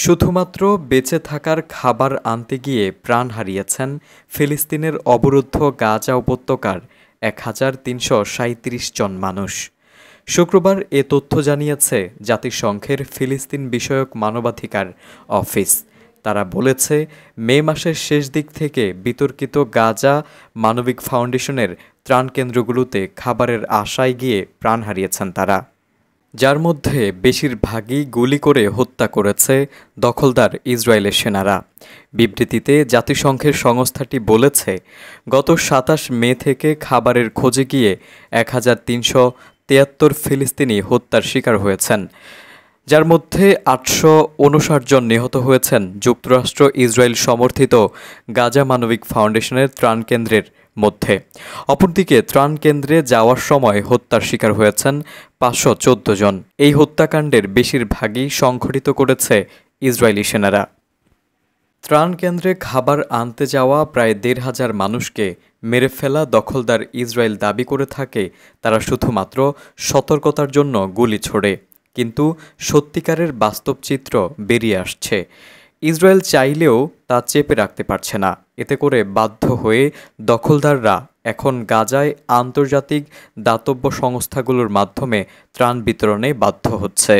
শুধুমাত্র বেঁচে থাকার খাবার আনতে গিয়ে প্রাণ হারিয়েছেন ফিলিস্তিনের অবরুদ্ধ গাজা উপত্যকার ১,৩৩৭ জন মানুষ। শুক্রবার এ তথ্য জানিয়েছে জাতিসংঘের ফিলিস্তিন বিষয়ক মানবাধিকার অফিস। তারা বলেছে, মে মাসের শেষ দিক থেকে বিতর্কিত গাজা মানবিক ফাউন্ডেশনের ত্রাণ কেন্দ্রগুলোতে খাবারের আশায় গিয়ে প্রাণ হারিয়েছেন তারা, যার মধ্যে বেশিরভাগই গুলি করে হত্যা করেছে দখলদার ইসরায়েলের সেনারা। বিবৃতিতে জাতিসংঘের সংস্থাটি বলেছে, গত ২৭ মে থেকে খাবারের খোঁজে গিয়ে ১,৩৭৩ ফিলিস্তিনি হত্যার শিকার হয়েছেন, যার মধ্যে ৮৫৯ জন নিহত হয়েছেন যুক্তরাষ্ট্র ইসরায়েল সমর্থিত গাজা মানবিক ফাউন্ডেশনের ত্রাণ কেন্দ্রের মধ্যে। অপরদিকে ত্রাণ কেন্দ্রে যাওয়ার সময় হত্যার শিকার হয়েছেন ৫১৪ জন। এই হত্যাকাণ্ডের বেশিরভাগই সংঘটিত করেছে ইসরায়েলি সেনারা। ত্রাণ কেন্দ্রে খাবার আনতে যাওয়া প্রায় ১,৫০০ মানুষকে মেরে ফেলা দখলদার ইসরায়েল দাবি করে থাকে তারা শুধুমাত্র সতর্কতার জন্য গুলি ছোড়ে, কিন্তু সত্যিকারের বাস্তব চিত্র বেরিয়ে আসছে। ইসরায়েল চাইলেও তা চেপে রাখতে পারছে না। এতে করে বাধ্য হয়ে দখলদাররা এখন গাজায় আন্তর্জাতিক দাতব্য সংস্থাগুলোর মাধ্যমে ত্রাণ বিতরণে বাধ্য হচ্ছে।